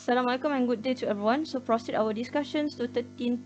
Assalamualaikum and good day to everyone. So proceed our discussions to 13.2,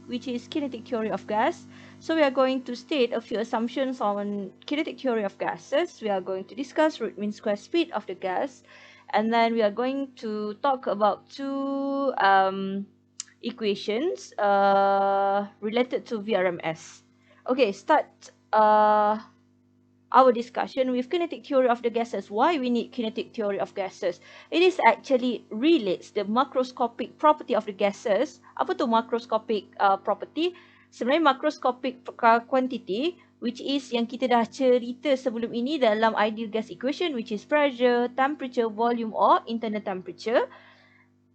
which is kinetic theory of gas. So we are going to state a few assumptions on kinetic theory of gases. We are going to discuss root mean square speed of the gas, and then we are going to talk about two equations related to VRMS. Okay, start our discussion with kinetic theory of the gases. Why we need kinetic theory of gases? It is actually relates the macroscopic property of the gases. Apa tu macroscopic property? Sebenarnya macroscopic quantity, which is yang kita dah cerita sebelum ini dalam ideal gas equation, which is pressure, temperature, volume or internal temperature.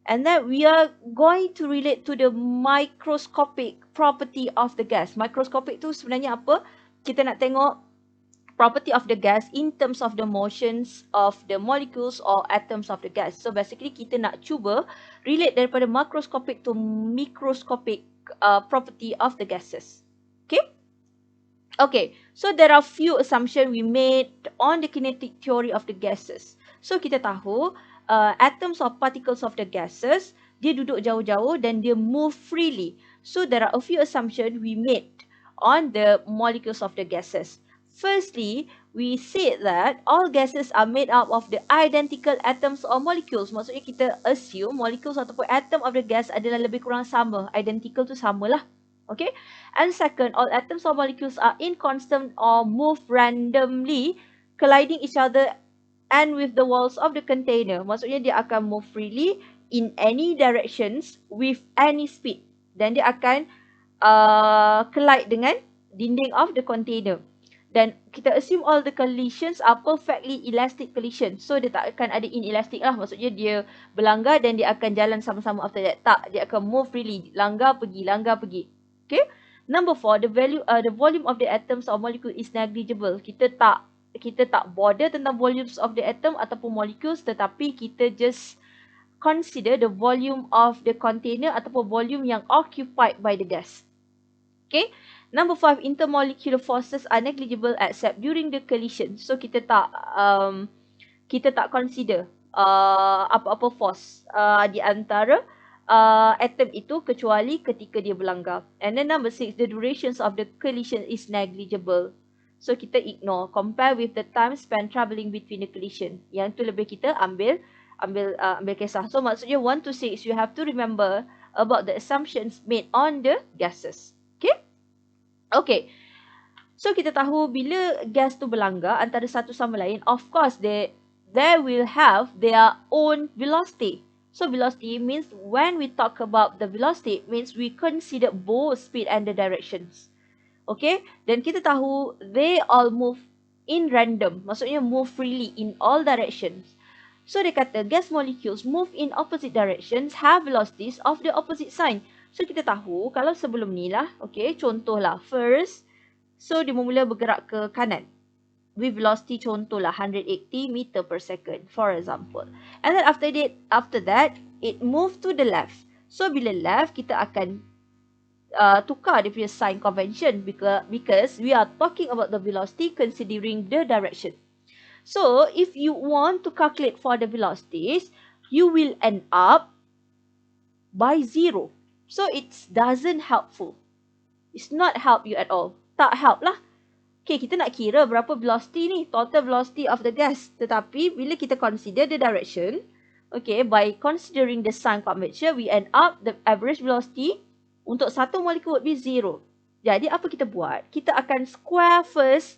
And then we are going to relate to the microscopic property of the gas. Microscopic tu sebenarnya apa? Kita nak tengok property of the gas in terms of the motions of the molecules or atoms of the gas. So basically kita nak cuba relate daripada macroscopic to microscopic property of the gases. Okay? Okay, so there are few assumptions we made on the kinetic theory of the gases. So kita tahu atoms or particles of the gases, dia duduk jauh-jauh dan dia move freely. So there are a few assumptions we made on the molecules of the gases. Firstly, we said that all gases are made up of the identical atoms or molecules. Maksudnya kita assume molecules ataupun atom of the gas adalah lebih kurang sama. Identical tu samalah. Okay. And second, all atoms or molecules are inconstant or move randomly, colliding each other and with the walls of the container. Maksudnya dia akan move freely in any directions with any speed. Dan dia akan collide dengan dinding of the container. Dan kita assume all the collisions are perfectly elastic collisions. So dia tak akan ada inelastic lah. Maksudnya dia berlanggar dan dia akan jalan sama-sama after that. Tak, dia akan move freely. Langgar pergi. Okay. Number 4, the volume of the atoms or molecule is negligible. Kita tak bother tentang volumes of the atom ataupun molecules, tetapi kita just consider the volume of the container ataupun volume yang occupied by the gas. Okay. Number 5, intermolecular forces are negligible except during the collision. So kita tak consider apa-apa force di antara atom itu kecuali ketika dia berlanggar. And then number 6, the durations of the collision is negligible. So kita ignore, compare with the time spent travelling between the collision. Yang tu lebih kita ambil kisah. So maksudnya 1 to 6 you have to remember about the assumptions made on the gases. Okay? Okay, so kita tahu bila gas tu berlanggar antara satu sama lain, of course they will have their own velocity. So velocity means when we talk about the velocity, means we consider both speed and the directions. Okay, dan kita tahu they all move in random, maksudnya move freely in all directions. So dia kata gas molecules move in opposite directions, have velocities of the opposite sign. So kita tahu kalau sebelum ni lah, okay, contohlah first, so dia mula bergerak ke kanan with velocity contohlah 180 meter per second for example. And then after that, it move to the left. So bila left, kita akan tukar dia punya sign convention because we are talking about the velocity considering the direction. So if you want to calculate for the velocities, you will end up by 0. So it doesn't helpful. It's not help you at all. Tak help lah. Okay, kita nak kira berapa velocity ni, total velocity of the gas. Tetapi bila kita consider the direction, okay, by considering the sign convention, we end up the average velocity untuk satu molekul would be 0. Jadi apa kita buat? Kita akan square first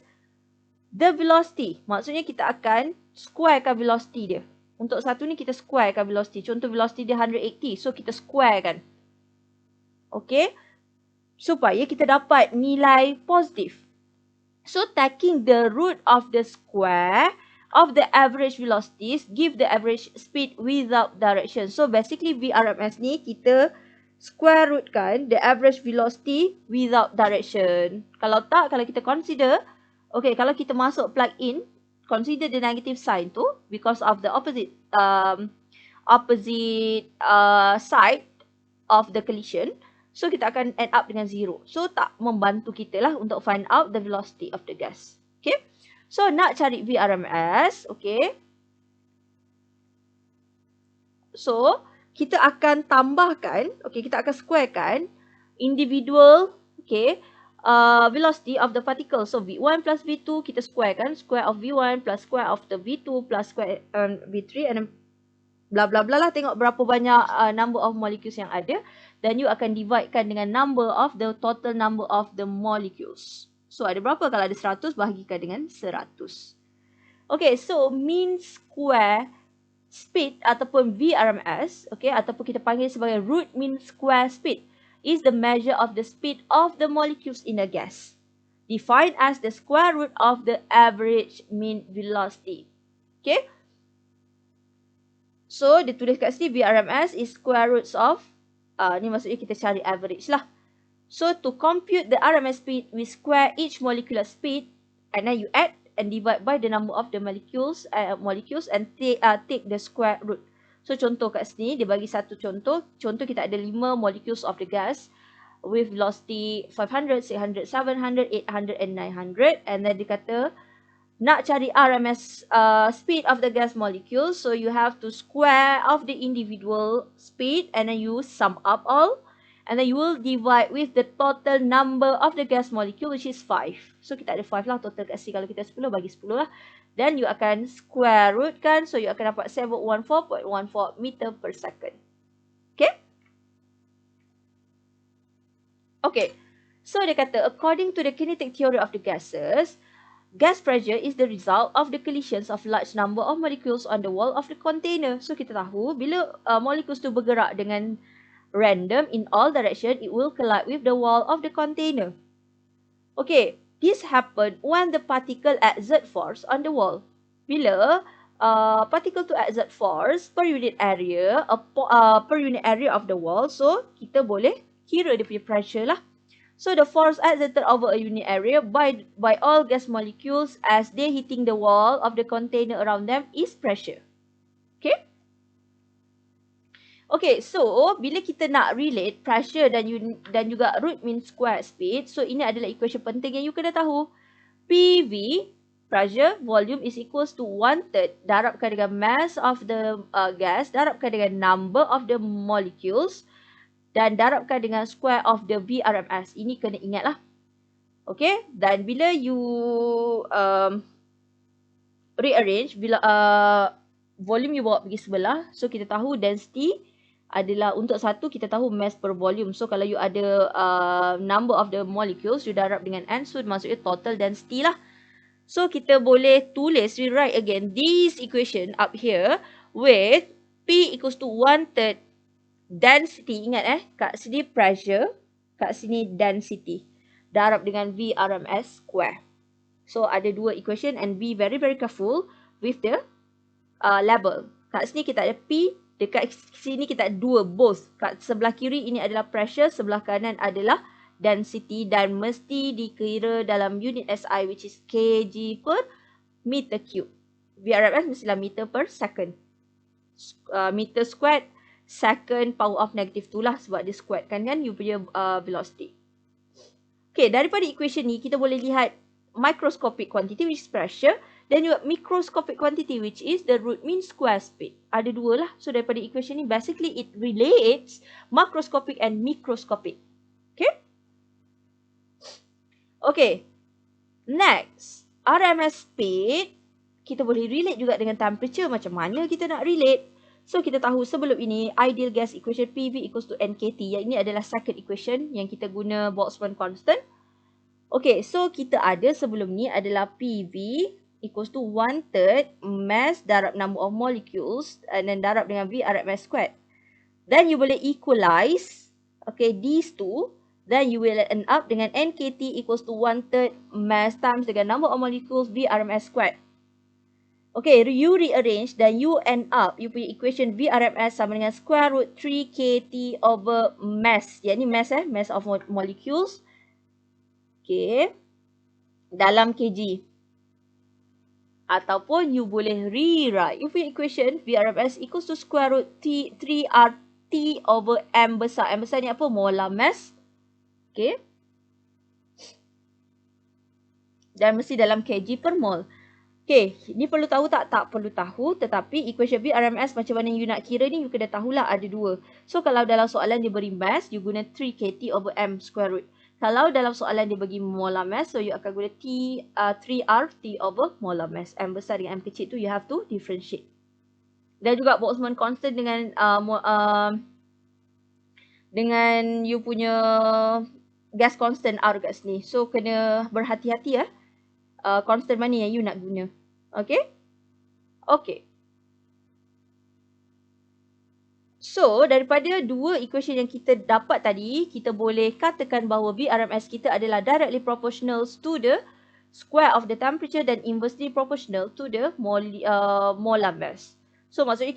the velocity. Maksudnya kita akan squarekan velocity dia. Untuk satu ni kita squarekan velocity. Contoh velocity dia 180. So kita squarekan. Okay, supaya kita dapat nilai positif. So taking the root of the square of the average velocities give the average speed without direction. So basically VRMS ni kita square root kan the average velocity without direction. Kalau kita consider, okay, kalau kita masuk plug in, consider the negative sign tu because of the opposite side of the collision. So kita akan end up dengan 0. So tak membantu kita lah untuk find out the velocity of the gas. Okay. So nak cari VRMS. Okay. So kita akan tambahkan, okay, kita akan squarekan individual, okay, velocity of the particle. So V1 plus V2 kita squarekan, square of V1 plus square of the V2 plus square V3 and then bla bla bla lah, tengok berapa banyak number of molecules yang ada, dan you akan dividekan dengan number of the total number of the molecules. So ada berapa? Kalau ada 100, bahagikan dengan 100. Okay, so mean square speed ataupun VRMS, okay, ataupun kita panggil sebagai root mean square speed, is the measure of the speed of the molecules in a gas, defined as the square root of the average mean velocity. Okay. So, dia tulis kat sini VRMS is square roots of, ni maksudnya kita cari average lah. So, to compute the RMS speed, we square each molecular speed and then you add and divide by the number of the molecules and take the square root. So, contoh kat sini, dia bagi satu contoh. Contoh kita ada 5 molecules of the gas with velocity 500, 600, 700, 800 and 900. And then dia kata, nak cari RMS speed of the gas molecule, so you have to square of the individual speed and then you sum up all and then you will divide with the total number of the gas molecule, which is 5. So kita ada 5 lah total kat sini. Kalau kita 10 bagi 10 lah. Then you akan square root kan, so you akan dapat 714.14 meter per second. Okay? Okay. So dia kata, according to the kinetic theory of the gases, gas pressure is the result of the collisions of large number of molecules on the wall of the container. So kita tahu bila molecules tu bergerak dengan random in all direction, it will collide with the wall of the container. Okay, this happen when the particle exert force on the wall. Bila particle tu exert force per unit area, per unit area of the wall, so kita boleh kira dia punya pressure lah. So the force exerted over a unit area by all gas molecules as they hitting the wall of the container around them is pressure. Okay? Okay, so bila kita nak relate pressure dan juga root mean square speed, so ini adalah equation penting yang you kena tahu. PV, pressure, volume is equals to 1/3 darabkan dengan mass of the gas, darabkan dengan number of the molecules, dan darabkan dengan square of the VRMS. Ini kena ingat lah. Okay. Dan bila you rearrange, bila volume you bawa pergi sebelah, so kita tahu density adalah untuk satu, kita tahu mass per volume. So kalau you ada number of the molecules, you darab dengan N, so maksudnya total density lah. So kita boleh tulis, rewrite again this equation up here with P equals to 1/3 density, ingat kat sini pressure, kat sini density, darab dengan VRMS square. So ada dua equation and be very very careful with the label. Kat sini kita ada P, dekat sini kita ada dua, both. Kat sebelah kiri ini adalah pressure, sebelah kanan adalah density, dan mesti dikira dalam unit SI which is kg per meter cube. VRMS mestilah meter per second. Meter squared second power of negative 2 lah, sebab dia squared kan you punya velocity. Okay, daripada equation ni kita boleh lihat microscopic quantity which is pressure, dan juga microscopic quantity which is the root mean square speed. Ada dua lah. So daripada equation ni basically it relates macroscopic and microscopic. Okay? Okay. Next, RMS speed kita boleh relate juga dengan temperature. Macam mana kita nak relate? So kita tahu sebelum ini ideal gas equation PV equals to NKT. Yang ini adalah second equation yang kita guna Boltzmann constant. Okay, so kita ada sebelum ni adalah PV equals to 1/3 mass darab number of molecules and then darab dengan VRMS squared. Then you boleh equalize, okay, these two. Then you will end up dengan NKT equals to 1/3 mass times dengan number of molecules VRMS squared. Okay, you rearrange dan you end up, you punya equation VRMS sama dengan square root 3kT over mass. Yang ni mass mass of molecules. Okay. Dalam kg. Ataupun you boleh rewrite, you punya equation VRMS equals to square root 3RT over M besar. M besar ni apa? Molar mass. Okay. Dan mesti dalam kg per mol. Okay, ni perlu tahu tak? Tak perlu tahu, tetapi equation BRMS macam mana you nak kira ni, you kena tahulah ada dua. So, kalau dalam soalan dia beri mass, you guna 3kT over m square root. Kalau dalam soalan dia bagi molar mass, so you akan guna 3R T over molar mass. M besar dengan M kecil tu, you have to differentiate. Dan juga Boltzmann constant dengan you punya gas constant R kat sini. So, kena berhati-hati ya. Constant mana yang you nak guna. Okay? Okay. So, daripada dua equation yang kita dapat tadi, kita boleh katakan bahawa VRMS kita adalah directly proportional to the square of the temperature dan inversely proportional to the molar mass. So, maksudnya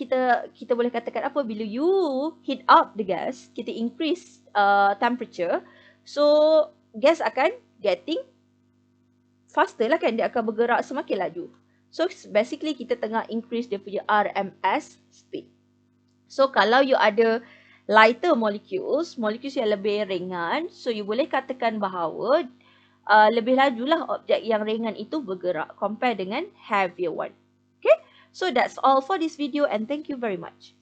kita boleh katakan apa? Bila you heat up the gas, kita increase temperature. So, gas akan getting faster lah kan, dia akan bergerak semakin laju. So basically kita tengah increase dia punya RMS speed. So kalau you ada lighter molecules yang lebih ringan, so you boleh katakan bahawa lebih lajulah objek yang ringan itu bergerak compare dengan heavier one. Okay, so that's all for this video and thank you very much.